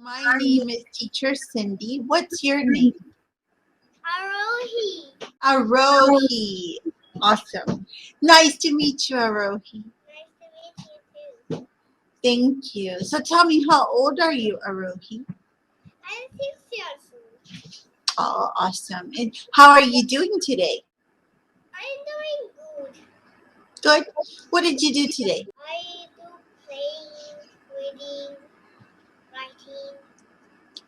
My name is Teacher Cindy. What's your name? Aarohi. Aarohi. Awesome. Nice to meet you, Aarohi. Nice to meet you too. Thank you. So tell me, how old are you, Aarohi? I'm 6 years old. Oh, awesome. And how are you doing today? I'm doing good. Good. What did you do today? I do playing, reading, writing.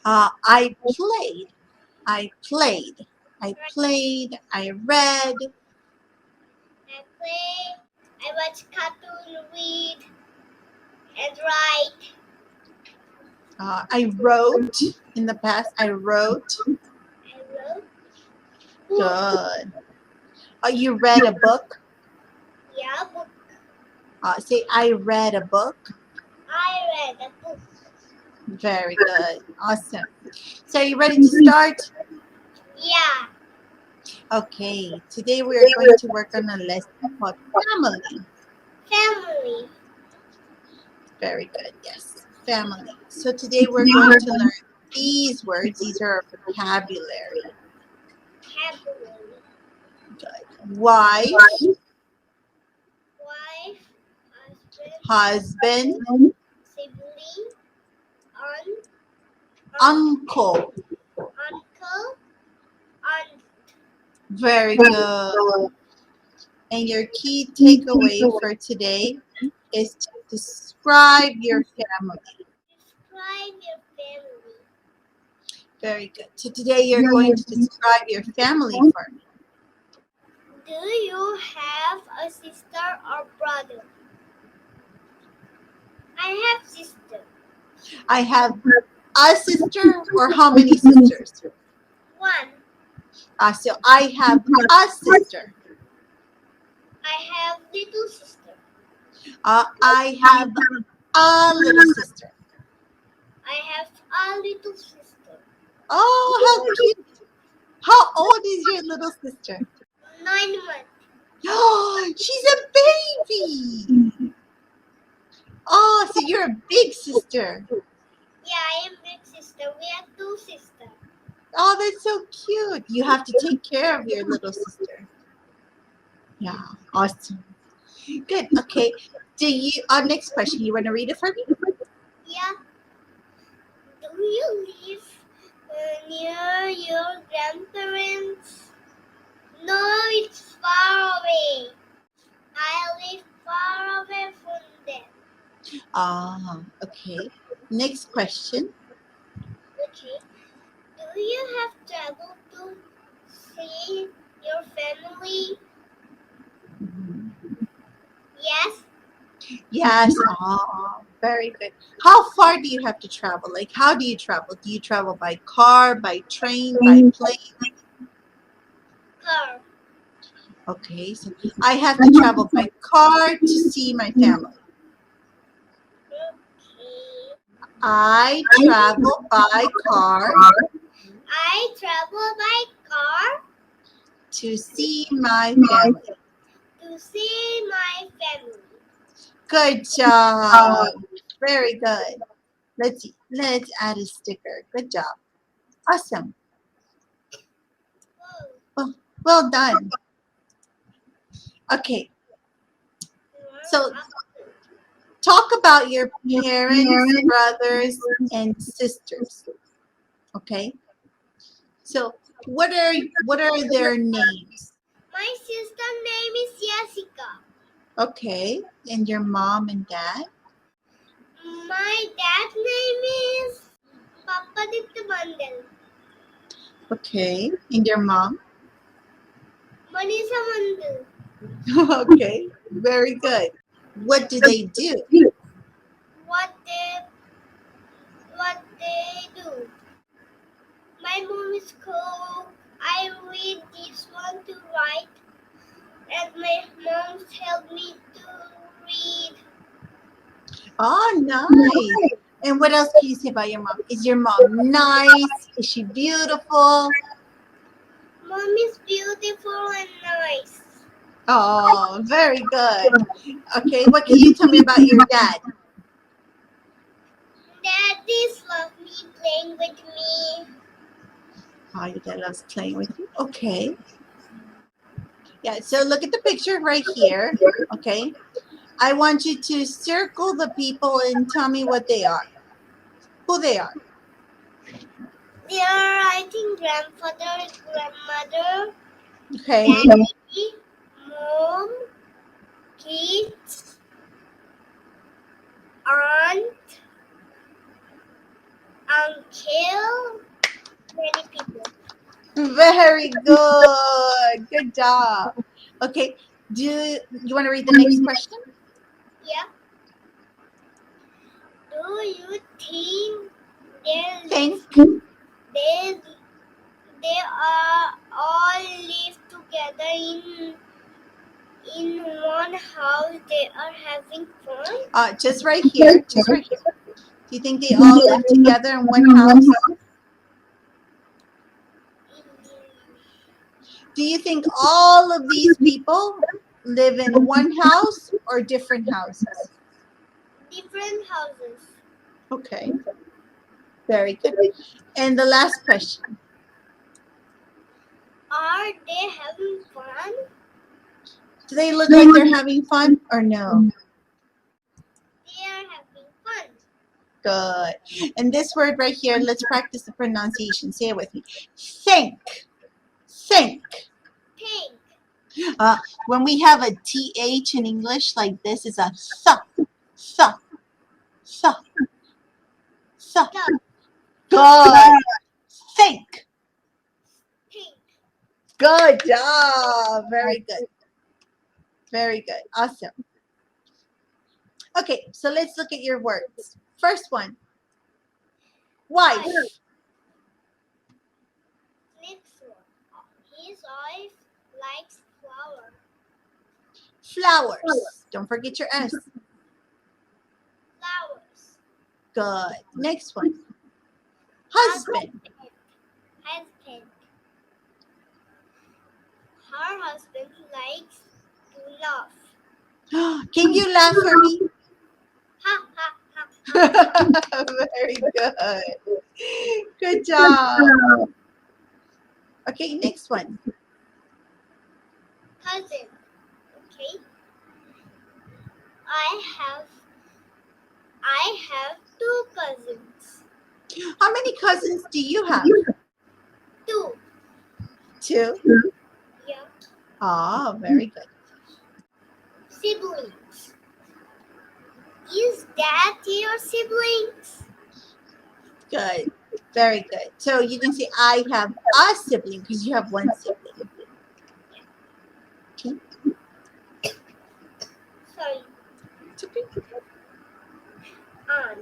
I played. I read. I play. I watch cartoon, read, and write. I wrote in the past. I wrote. I wrote. Good. You read a book? Yeah, book. Say, I read a book. I read a book. Very good. Awesome. So are you ready to start? Yeah. Okay. Today we are going to work on a lesson called family. Family. Very good. Yes. Family. So today we're going to learn these words. These are our vocabulary. Vocabulary. Good. Wife. Wife. Husband. Sibling. Uncle. Uncle. Aunt. Very good. And your key takeaway for today is to describe your family. Describe your family. Very good. So today you're going to describe your family for me. Do you have a sister or brother? I have sister. I have a sister, or how many sisters? One. So I have a sister. I have little sister. I have a little sister. I have a little sister. Oh, how cute. How old is your little sister? 9 months. Oh, she's a baby. Oh, so you're a big sister. Yeah, I am big sister. We have 2 sisters. Oh, that's so cute. You have to take care of your little sister. Yeah, awesome. Good. Okay. Next question. You want to read it for me? Yeah. Do you live near your grandparents? No, it's far away. I live far away from them. Okay. Next question. Okay. Do you have traveled to see your family? Yes. Yes. Oh, very good. How far do you have to travel? Like, how do you travel? Do you travel by car, by train, by plane? Car. Okay. So I have to travel by car to see my family. Okay. I travel by car I travel by car to see my family. to see my family. Good job. Very good. Let's see. Let's add a sticker. Good job. Awesome. Oh. Well done. Okay. So talk about your parents, brothers, and sisters. Okay. So what are their names? My sister's name is Yashica. Okay. And your mom and dad? My dad's name is Papa Bandel. Okay. And your mom? Manisha Mandal. Okay. Very good. What do they do? What they do? My mom is cook. I read this one to write, and my mom helped me to read. Oh, nice. And what else can you say about your mom? Is your mom nice? Is she beautiful? Mom is beautiful and nice. Oh, very good. Okay, what can you tell me about your dad? Daddies love me playing with me. Oh, your dad loves playing with you. Okay. Yeah, so look at the picture right here. Okay. I want you to circle the people and tell me what they are. Who they are. They are, I think, grandfather, grandmother, Okay. daddy, mom, kids, aunt, uncle, many people. Very good. Good job. Okay. Do you want to read the next question? Yeah. Do you think they Think. they they are all live together in one house? They are having fun. Just right here. Just right here. Do you think they all live together in one house? Do you think all of these people live in one house or different houses? Different houses. Okay. Very good. And the last question. Are they having fun? Do they look like they're having fun or no? They are having fun. Good. And this word right here, let's practice the pronunciation. Say it with me. Think. Think. Pink. When we have a TH in English like this, is a th. Th. Th. Th. Good. Think. Pink. Good job. Very good. Very good. Awesome. Okay, so let's look at your words. First one. Wife. Next one. His wife likes flower. Flowers. Don't forget your S. Flowers. Good. Next one. Husband. Husband. Her husband likes to laugh. Can you laugh for me? Ha ha ha. Very good. Good job. Okay, next one. Cousin. Okay. I have two cousins. How many cousins do you have? Two. Two. Yeah. Oh, very good. Siblings. Is that your siblings? Good. Very good. So you can say I have a sibling because you have one sibling. Okay. Sorry. It's okay. Aunt.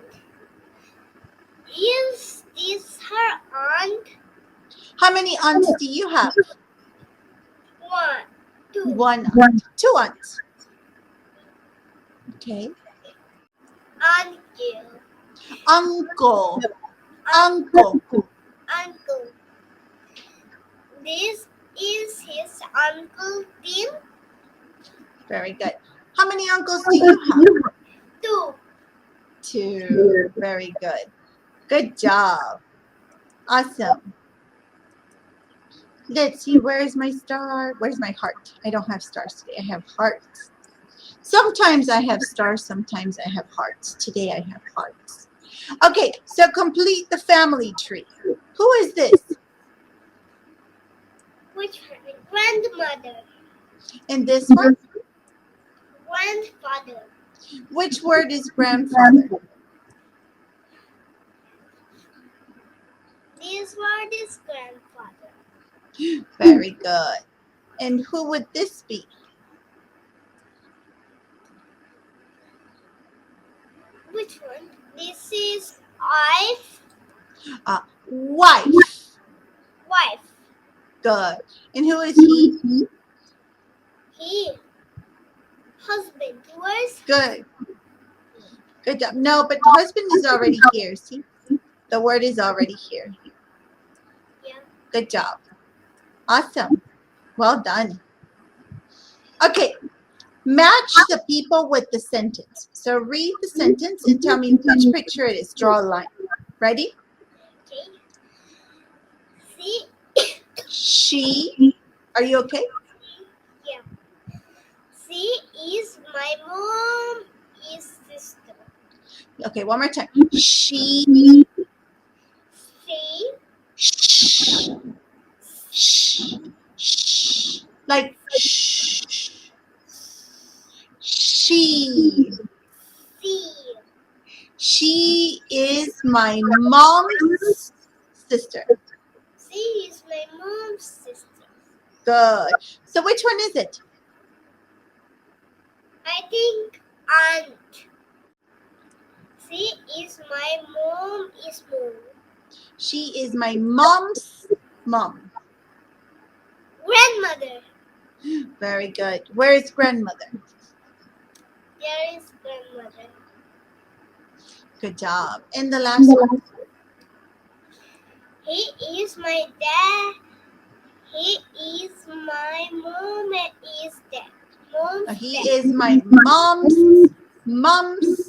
Is this her aunt? How many aunts do you have? One. Two. One aunt. Two aunts. Okay. Uncle. Uncle. Uncle. Uncle. This is his uncle Tim. Very good. How many uncles do you have? Two. Two. Very good. Good job. Awesome. Let's see. Where's my star? Where's my heart? I don't have stars today. I have hearts. Sometimes I have stars. Sometimes I have hearts. Today I have hearts. Okay. So complete the family tree. Who is this? Which one? Grandmother. And this one? Grandfather. Which word is grandfather? This word is grandfather. Very good. And who would this be? Which one? This is wife. Wife. Wife. Good. And who is he? He. Husband. Where's Good. Good job. No, but the husband is already here. See? The word is already here. Yeah. Good job. Awesome. Well done. Okay. Match the people with the sentence. So read the sentence and tell me which picture it is. Draw a line. Ready? Okay. See, She. Are you okay? yeah. She is my mom is sister. Okay, one more time. She. She, Shh. Shh. Shh. Like shh. She. she, She is my mom's sister. she is my mom's sister. Good. So which one is it? I think aunt. She is my mom is mom. She is my mom's mom. Grandmother. Very good. Where is grandmother? There is grandmother. Good job. And the last one? He is my dad. He is my mom and is dad. Mom's He dad. is my mom's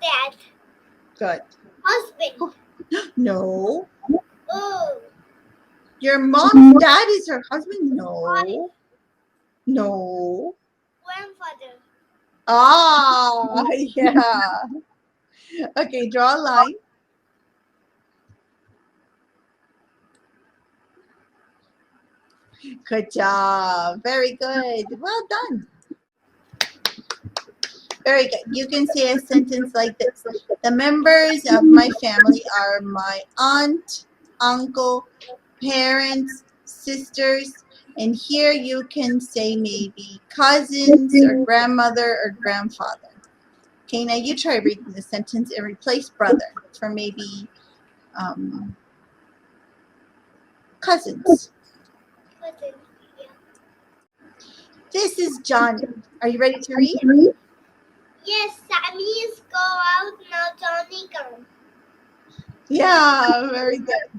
Dad. Good. Husband. No. Oh. Your mom's dad is her husband? No. No. Grandfather. Ah, yeah. Okay, draw a line. Good job. Very good. Well done. Very good. You can say a sentence like this. The members of my family are my aunt, uncle, parents, sisters, and here you can say maybe cousins or grandmother or grandfather. Okay, now you try reading the sentence and replace brother for maybe cousins. Cousin. Yeah. This is Johnny. Are you ready to read? Yes, Sammy is go out now. Johnny come. Yeah, very good.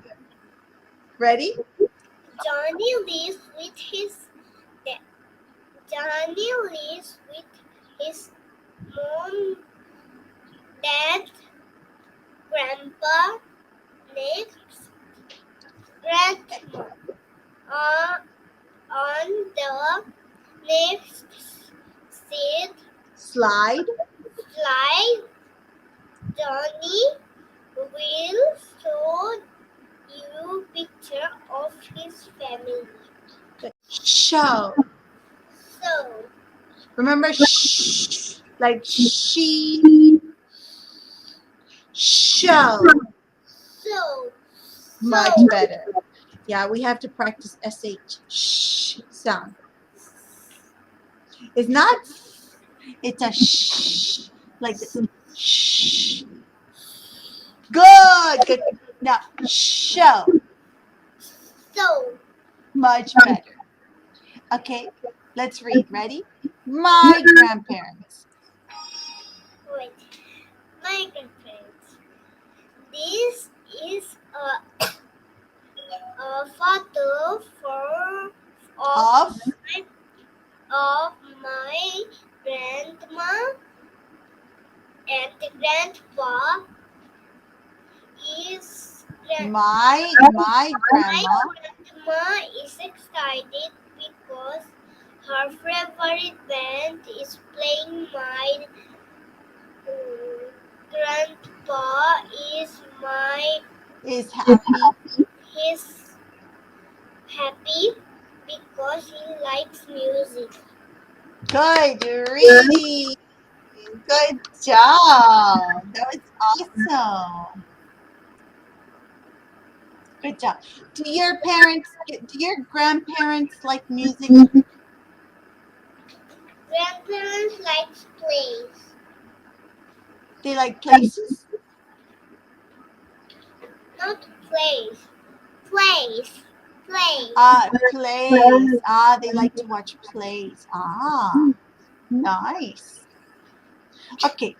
Ready? Johnny lives with his dad. Johnny lives with his mom, dad, grandpa, next grandma. On the next seat, Slide. Johnny will show you picture of his family. Good. Show. So, Remember, shh, like she. Show. Much better. Yeah, we have to practice SH. Shh sound. It's not, it's a shh. Like this. Shh. Good. Good. Now, show. Much better. Okay, let's read. Ready? My grandparents. wait, my grandparents. This is a photo Of of my grandma and grandpa is my grandma grandma is excited because her favorite band is playing. My grandpa is happy. he's happy because he likes music. Good reading. Good job. That was awesome. Good job. Do your grandparents like music? Grandparents like plays. They like places? Not plays. Plays. Plays. Plays. They like to watch plays. Nice. Okay,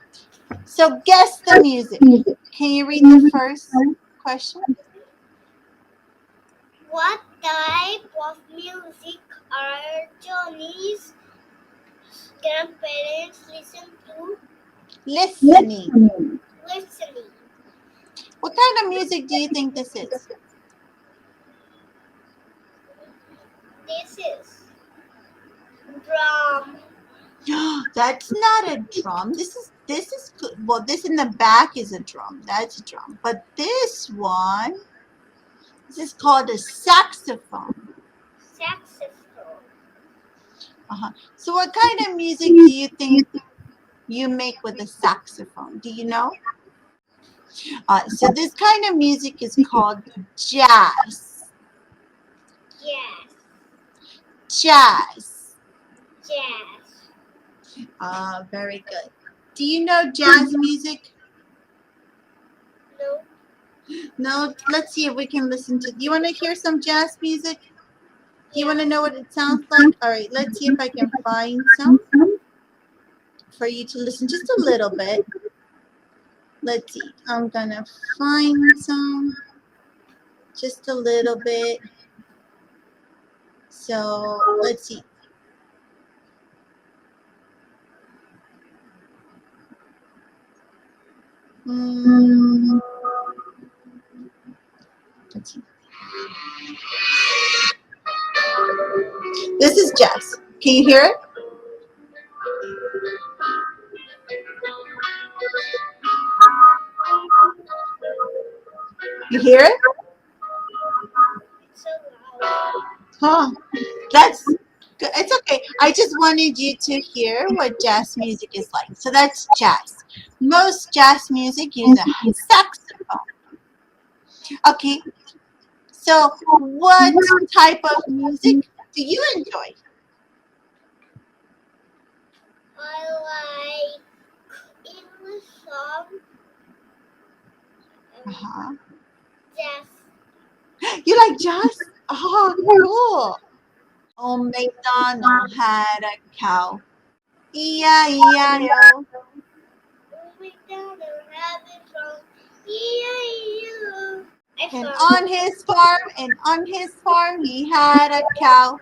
so guess the music. Can you read the first question? What type of music are Johnny's grandparents listen to? Listening. Listening. What kind of music do you think this is? This is drum. That's not a drum. This is well, this in the back is a drum. That's a drum. But this one, this is called a saxophone. Saxophone. So what kind of music do you think you make with a saxophone? Do you know? So this kind of music is called jazz. Yes. Jazz. Jazz. Very good. Do you know jazz music? No. No? Let's see if we can listen to. Do you want to hear some jazz music? Do you want to know what it sounds like? All right, let's see if I can find some for you to listen just a little bit. Let's see. I'm going to find some just a little bit. So let's see. Let's see. This is jazz. Can you hear it? You hear it? It's so loud. Huh. That's good. It's okay. I just wanted you to hear what jazz music is like. So that's jazz. Most jazz music uses a saxophone. Okay. So what type of music do you enjoy? I like English song and jazz. You like jazz? Oh, cool. Oh, MacDonald had a cow. E-I-E-I-O. We don't have it from E-I-E-O. And on his farm, he had a cow.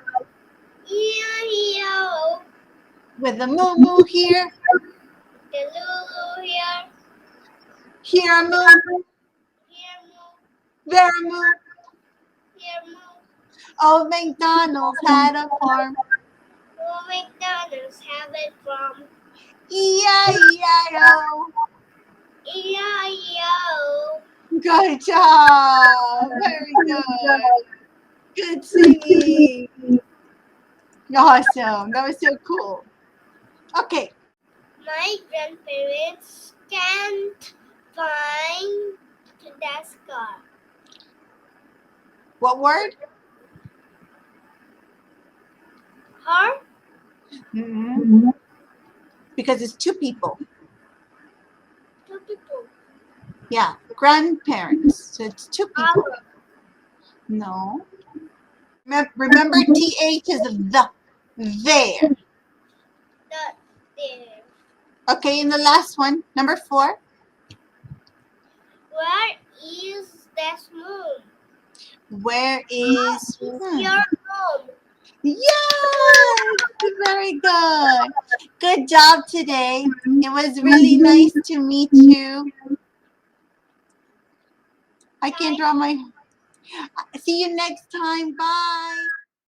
E-I-E-O. With a moo-moo here, The Lulu here. here a moo, Here moo. there a moo. Here moo. Old MacDonald's had a farm. Oh, McDonald's have it from E-I-E-I-O. E-I-E-O. Good job. Very good. Good singing. Awesome. That was so cool. Okay. My grandparents can't find the scar. What word? Her? Mm-hmm. Because it's two people. Two people. Yeah. Grandparents. So it's two people. Our. No. Remember TH is the. There. The there. Okay, and the last one, number 4. Where is this moon? Where is Your home. Yes! Very good. Good job today. It was really nice to meet you. I can't draw my... See you next time. Bye.